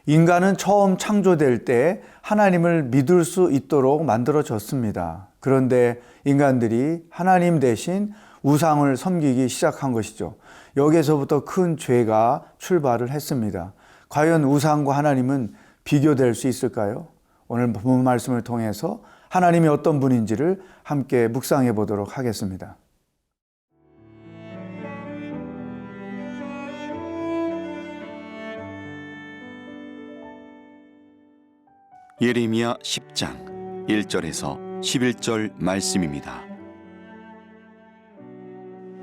인간은 처음 창조될 때 하나님을 믿을 수 있도록 만들어졌습니다. 그런데 인간들이 하나님 대신 우상을 섬기기 시작한 것이죠. 여기에서부터 큰 죄가 출발을 했습니다. 과연 우상과 하나님은 비교될 수 있을까요? 오늘 본문 말씀을 통해서 하나님이 어떤 분인지를 함께 묵상해 보도록 하겠습니다. 예레미야 10장 1절에서 11절 말씀입니다.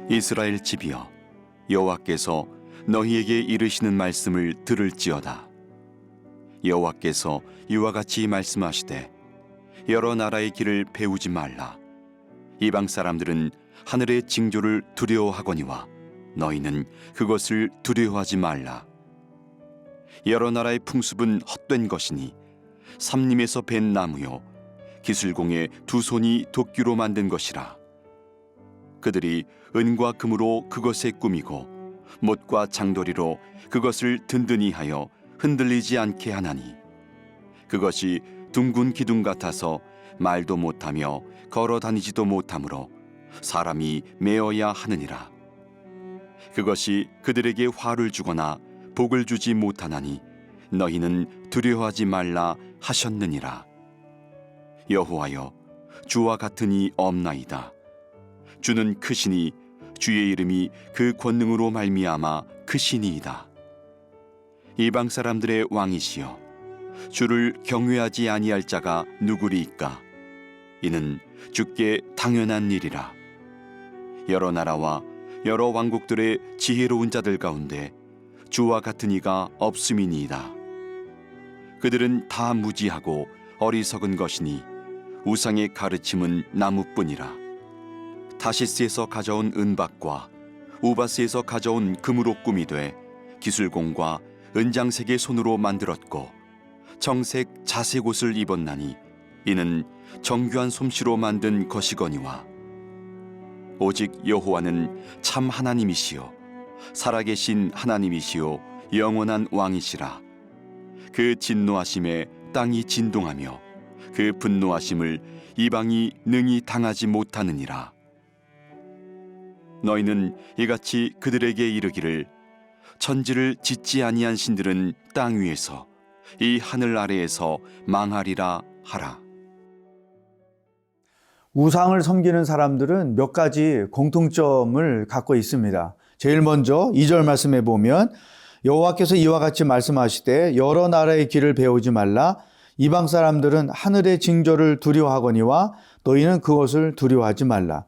이스라엘 집이여, 여호와께서 너희에게 이르시는 말씀을 들을지어다. 여호와께서 이와 같이 말씀하시되, 여러 나라의 길을 배우지 말라. 이방 사람들은 하늘의 징조를 두려워하거니와 너희는 그것을 두려워하지 말라. 여러 나라의 풍습은 헛된 것이니 삼림에서 벤 나무요 기술공의 두 손이 도끼로 만든 것이라. 그들이 은과 금으로 그것에 꾸미고 못과 장도리로 그것을 든든히 하여 흔들리지 않게 하나니, 그것이 둥근 기둥 같아서 말도 못하며 걸어 다니지도 못하므로 사람이 메어야 하느니라. 그것이 그들에게 화를 주거나 복을 주지 못하나니 너희는 두려워하지 말라 하셨느니라. 여호와여, 주와 같은 이 없나이다. 주는 크시니 주의 이름이 그 권능으로 말미암아 크시니이다. 이방 사람들의 왕이시여, 주를 경외하지 아니할 자가 누구리이까? 이는 주께 당연한 일이라. 여러 나라와 여러 왕국들의 지혜로운 자들 가운데 주와 같은 이가 없음이니이다. 그들은 다 무지하고 어리석은 것이니 우상의 가르침은 나무뿐이라. 타시스에서 가져온 은박과 우바스에서 가져온 금으로 꾸미되 기술공과 은장색의 손으로 만들었고 정색 자색 옷을 입었나니 이는 정교한 솜씨로 만든 것이거니와, 오직 여호와는 참 하나님이시요 살아계신 하나님이시요 영원한 왕이시라. 그 진노하심에 땅이 진동하며 그 분노하심을 이방이 능히 당하지 못하느니라. 너희는 이같이 그들에게 이르기를, 천지를 짓지 아니한 신들은 땅 위에서 이 하늘 아래에서 망하리라 하라. 우상을 섬기는 사람들은 몇 가지 공통점을 갖고 있습니다. 제일 먼저 2절 말씀에 보면 여호와께서 이와 같이 말씀하시되, 여러 나라의 길을 배우지 말라. 이방 사람들은 하늘의 징조를 두려워하거니와 너희는 그것을 두려워하지 말라.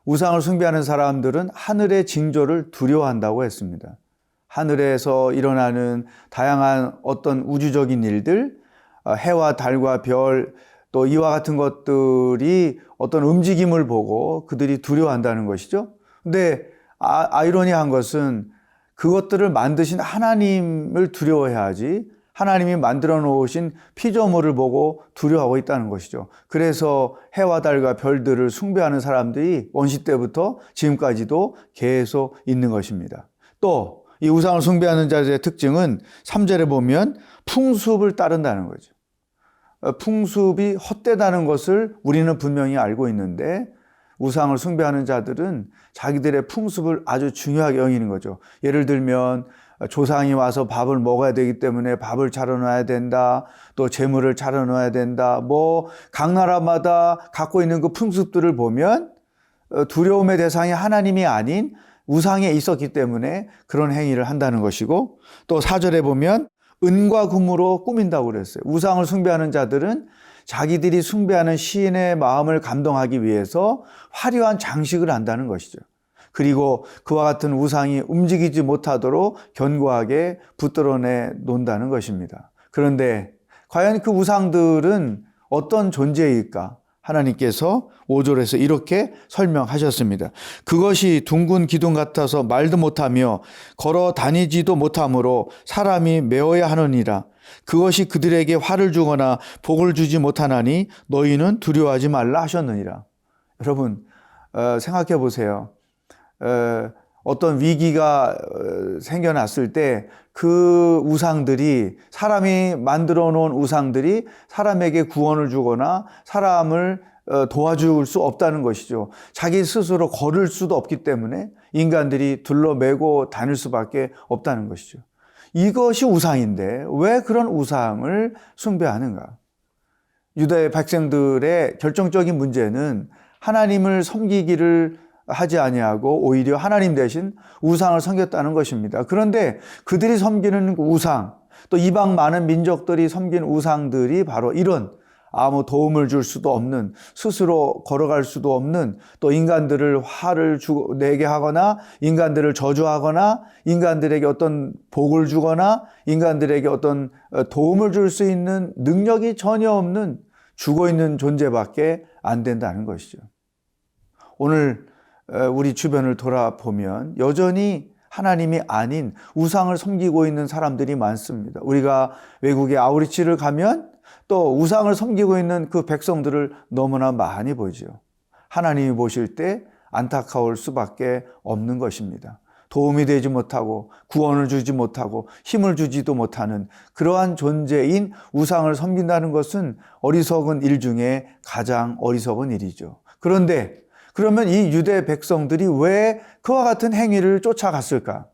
우상을 숭배하는 사람들은 하늘의 징조를 두려워한다고 했습니다. 하늘에서 일어나는 다양한 어떤 우주적인 일들, 해와 달과 별, 또 이와 같은 것들이 어떤 움직임을 보고 그들이 두려워한다는 것이죠. 근데 아이러니한 것은 그것들을 만드신 하나님을 두려워해야지, 하나님이 만들어 놓으신 피조물을 보고 두려워하고 있다는 것이죠. 그래서 해와 달과 별들을 숭배하는 사람들이 원시 때부터 지금까지도 계속 있는 것입니다. 또 이 우상을 숭배하는 자들의 특징은 3절에 보면 풍습을 따른다는 거죠. 풍습이 헛되다는 것을 우리는 분명히 알고 있는데, 우상을 숭배하는 자들은 자기들의 풍습을 아주 중요하게 여기는 거죠. 예를 들면 조상이 와서 밥을 먹어야 되기 때문에 밥을 차려놔야 된다, 또 재물을 차려놔야 된다, 각 나라마다 갖고 있는 그 풍습들을 보면 두려움의 대상이 하나님이 아닌 우상에 있었기 때문에 그런 행위를 한다는 것이고, 또 4절에 보면 은과 금으로 꾸민다고 그랬어요. 우상을 숭배하는 자들은 자기들이 숭배하는 시인의 마음을 감동하기 위해서 화려한 장식을 한다는 것이죠. 그리고 그와 같은 우상이 움직이지 못하도록 견고하게 붙들어내 놓는다는 것입니다. 그런데 과연 그 우상들은 어떤 존재일까? 하나님께서 5절에서 이렇게 설명하셨습니다. 그것이 둥근 기둥 같아서 말도 못하며 걸어 다니지도 못하므로 사람이 메어야 하느니라. 그것이 그들에게 화를 주거나 복을 주지 못하나니 너희는 두려워하지 말라 하셨느니라. 여러분 생각해 보세요. 어떤 위기가 생겨났을 때 그 우상들이, 사람이 만들어 놓은 우상들이 사람에게 구원을 주거나 사람을 도와줄 수 없다는 것이죠. 자기 스스로 걸을 수도 없기 때문에 인간들이 둘러매고 다닐 수밖에 없다는 것이죠. 이것이 우상인데 왜 그런 우상을 숭배하는가? 유다의 백성들의 결정적인 문제는 하나님을 섬기기를 하지 아니하고 오히려 하나님 대신 우상을 섬겼다는 것입니다. 그런데 그들이 섬기는 우상, 또 이방 많은 민족들이 섬긴 우상들이 바로 이런 아무 도움을 줄 수도 없는, 스스로 걸어갈 수도 없는, 또 인간들을 화를 내게 하거나 인간들을 저주하거나 인간들에게 어떤 복을 주거나 인간들에게 어떤 도움을 줄 수 있는 능력이 전혀 없는 죽어있는 존재밖에 안 된다는 것이죠. 오늘 우리 주변을 돌아보면 여전히 하나님이 아닌 우상을 섬기고 있는 사람들이 많습니다. 우리가 외국의 아우리치를 가면 또 우상을 섬기고 있는 그 백성들을 너무나 많이 보죠. 하나님이 보실 때 안타까울 수밖에 없는 것입니다. 도움이 되지 못하고 구원을 주지 못하고 힘을 주지도 못하는 그러한 존재인 우상을 섬긴다는 것은 어리석은 일 중에 가장 어리석은 일이죠. 그런데 그러면 이 유대 백성들이 왜 그와 같은 행위를 쫓아갔을까?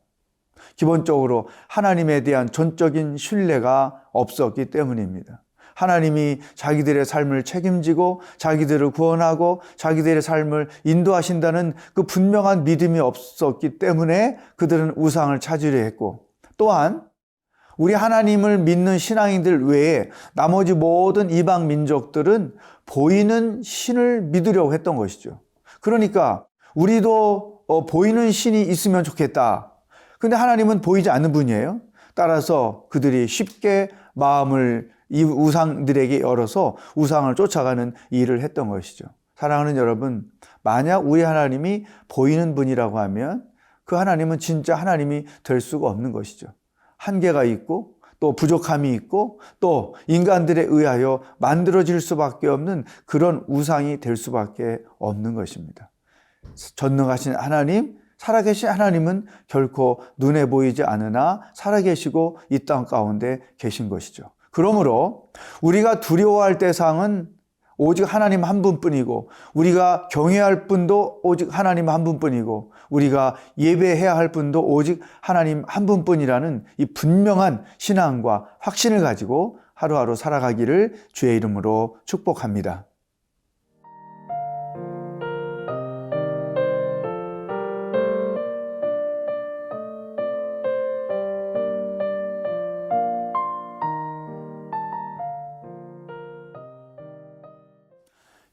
기본적으로 하나님에 대한 전적인 신뢰가 없었기 때문입니다. 하나님이 자기들의 삶을 책임지고 자기들을 구원하고 자기들의 삶을 인도하신다는 그 분명한 믿음이 없었기 때문에 그들은 우상을 찾으려 했고, 또한 우리 하나님을 믿는 신앙인들 외에 나머지 모든 이방 민족들은 보이는 신을 믿으려고 했던 것이죠. 그러니까 우리도 보이는 신이 있으면 좋겠다. 근데 하나님은 보이지 않는 분이에요. 따라서 그들이 쉽게 마음을 이 우상들에게 열어서 우상을 쫓아가는 일을 했던 것이죠. 사랑하는 여러분, 만약 우리 하나님이 보이는 분이라고 하면 그 하나님은 진짜 하나님이 될 수가 없는 것이죠. 한계가 있고 또 부족함이 있고 또 인간들에 의하여 만들어질 수밖에 없는 그런 우상이 될 수밖에 없는 것입니다. 전능하신 하나님, 살아계신 하나님은 결코 눈에 보이지 않으나 살아계시고 이 땅 가운데 계신 것이죠. 그러므로 우리가 두려워할 대상은 오직 하나님 한 분뿐이고 우리가 경외할 분도 오직 하나님 한 분뿐이고 우리가 예배해야 할 분도 오직 하나님 한 분뿐이라는 이 분명한 신앙과 확신을 가지고 하루하루 살아가기를 주의 이름으로 축복합니다.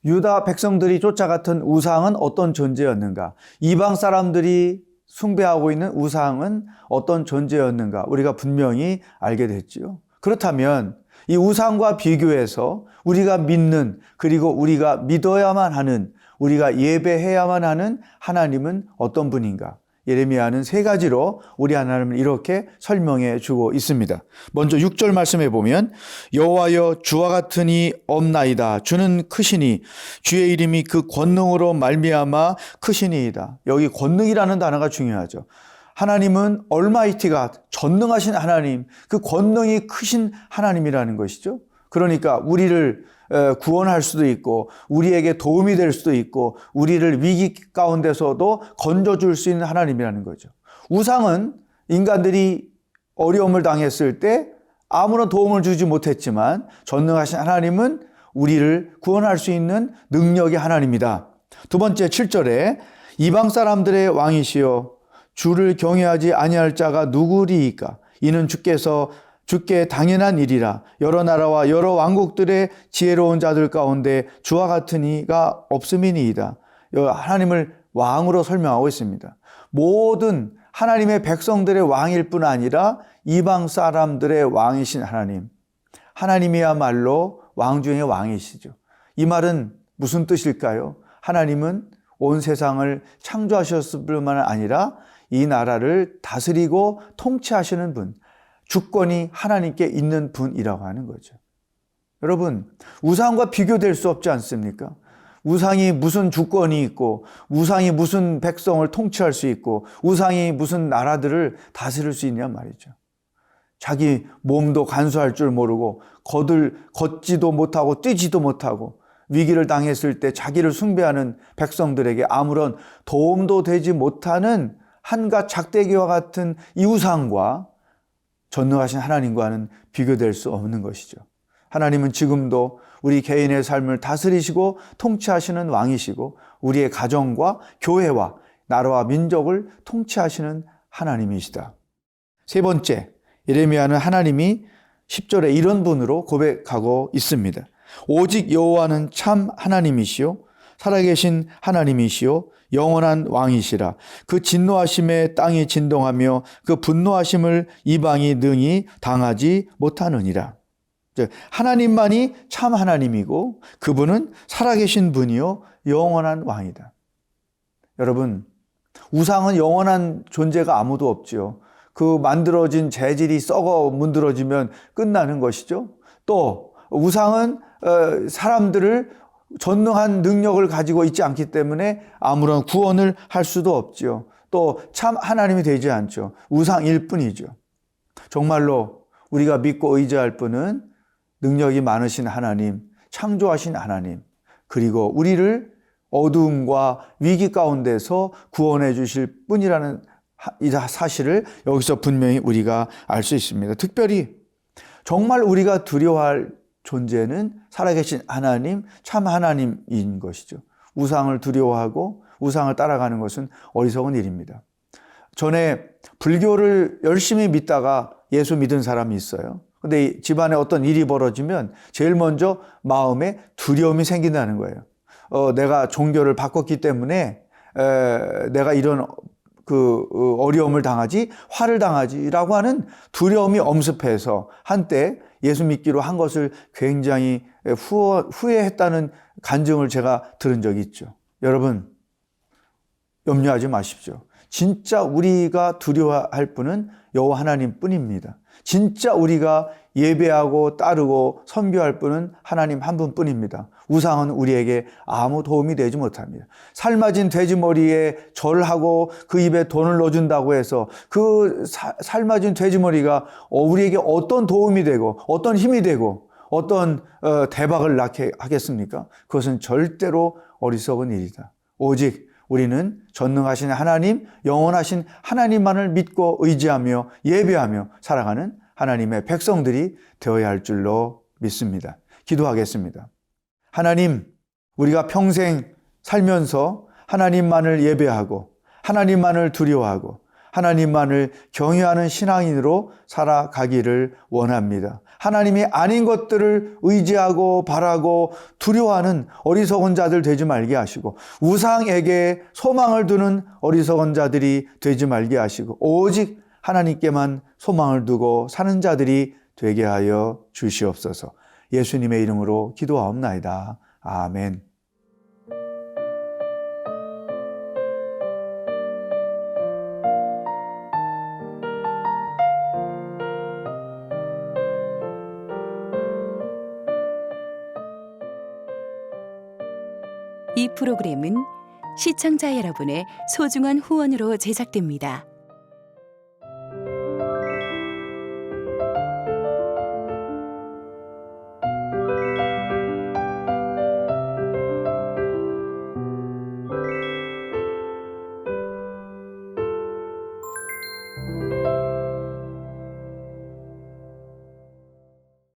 유다 백성들이 쫓아갔던 우상은 어떤 존재였는가? 이방 사람들이 숭배하고 있는 우상은 어떤 존재였는가? 우리가 분명히 알게 됐지요. 그렇다면 이 우상과 비교해서 우리가 믿는, 그리고 우리가 믿어야만 하는, 우리가 예배해야만 하는 하나님은 어떤 분인가? 예레미야는 세 가지로 우리 하나님을 이렇게 설명해 주고 있습니다. 먼저 6절 말씀해 보면 여호와여 주와 같으니 없나이다. 주는 크시니 주의 이름이 그 권능으로 말미암아 크시니이다. 여기 권능이라는 단어가 중요하죠. 하나님은 얼마이티가 전능하신 하나님, 그 권능이 크신 하나님이라는 것이죠. 그러니까 우리를 구원할 수도 있고 우리에게 도움이 될 수도 있고 우리를 위기 가운데서도 건져줄 수 있는 하나님이라는 거죠. 우상은 인간들이 어려움을 당했을 때 아무런 도움을 주지 못했지만 전능하신 하나님은 우리를 구원할 수 있는 능력의 하나님이다. 두 번째 7절에 이방 사람들의 왕이시여 주를 경외하지 아니할 자가 누구리이까? 이는 주께 당연한 일이라. 여러 나라와 여러 왕국들의 지혜로운 자들 가운데 주와 같은 이가 없음이니이다. 하나님을 왕으로 설명하고 있습니다. 모든 하나님의 백성들의 왕일 뿐 아니라 이방 사람들의 왕이신 하나님. 하나님이야말로 왕 중의 왕이시죠. 이 말은 무슨 뜻일까요? 하나님은 온 세상을 창조하셨을 뿐만 아니라 이 나라를 다스리고 통치하시는 분, 주권이 하나님께 있는 분이라고 하는 거죠. 여러분, 우상과 비교될 수 없지 않습니까? 우상이 무슨 주권이 있고, 우상이 무슨 백성을 통치할 수 있고, 우상이 무슨 나라들을 다스릴 수 있냐 말이죠. 자기 몸도 간수할 줄 모르고 걷지도 못하고 뛰지도 못하고 위기를 당했을 때 자기를 숭배하는 백성들에게 아무런 도움도 되지 못하는 한갓 작대기와 같은 이 우상과 전능하신 하나님과는 비교될 수 없는 것이죠. 하나님은 지금도 우리 개인의 삶을 다스리시고 통치하시는 왕이시고 우리의 가정과 교회와 나라와 민족을 통치하시는 하나님이시다. 세 번째, 예레미야는 하나님이 10절에 이런 분으로 고백하고 있습니다. 오직 여호와는 참 하나님이시요 살아계신 하나님이시요 영원한 왕이시라. 그 진노하심에 땅이 진동하며 그 분노하심을 이방이 능히 당하지 못하느니라. 하나님만이 참 하나님이고 그분은 살아계신 분이요 영원한 왕이다. 여러분, 우상은 영원한 존재가 아무도 없지요. 그 만들어진 재질이 썩어 문드러지면 끝나는 것이죠. 또 우상은 사람들을 전능한 능력을 가지고 있지 않기 때문에 아무런 구원을 할 수도 없지요. 또 참 하나님이 되지 않죠. 우상일 뿐이죠. 정말로 우리가 믿고 의지할 분은 능력이 많으신 하나님, 창조하신 하나님, 그리고 우리를 어두움과 위기 가운데서 구원해 주실 뿐이라는 이 사실을 여기서 분명히 우리가 알 수 있습니다. 특별히 정말 우리가 두려워할 존재는 살아계신 하나님, 참 하나님인 것이죠. 우상을 두려워하고 우상을 따라가는 것은 어리석은 일입니다. 전에 불교를 열심히 믿다가 예수 믿은 사람이 있어요. 근데 집안에 어떤 일이 벌어지면 제일 먼저 마음에 두려움이 생긴다는 거예요. 내가 종교를 바꿨기 때문에 내가 이런 어려움을 당하지, 화를 당하지라고 하는 두려움이 엄습해서 한때 예수 믿기로 한 것을 굉장히 후회했다는 간증을 제가 들은 적이 있죠. 여러분, 염려하지 마십시오. 진짜 우리가 두려워할 분은 여호와 하나님 뿐입니다. 진짜 우리가 예배하고 따르고 선교할 분은 하나님 한 분뿐입니다. 우상은 우리에게 아무 도움이 되지 못합니다. 삶아진 돼지머리에 절하고 그 입에 돈을 넣어준다고 해서 그 삶아진 돼지머리가 우리에게 어떤 도움이 되고 어떤 힘이 되고 어떤 대박을 낳게 하겠습니까? 그것은 절대로 어리석은 일이다. 오직 우리는 전능하신 하나님, 영원하신 하나님만을 믿고 의지하며 예배하며 살아가는 하나님의 백성들이 되어야 할 줄로 믿습니다. 기도하겠습니다. 하나님, 우리가 평생 살면서 하나님만을 예배하고 하나님만을 두려워하고 하나님만을 경외하는 신앙인으로 살아가기를 원합니다. 하나님이 아닌 것들을 의지하고 바라고 두려워하는 어리석은 자들 되지 말게 하시고 우상에게 소망을 두는 어리석은 자들이 되지 말게 하시고 오직 하나님께만 소망을 두고 사는 자들이 되게 하여 주시옵소서. 예수님의 이름으로 기도하옵나이다. 아멘. 이 프로그램은 시청자 여러분의 소중한 후원으로 제작됩니다.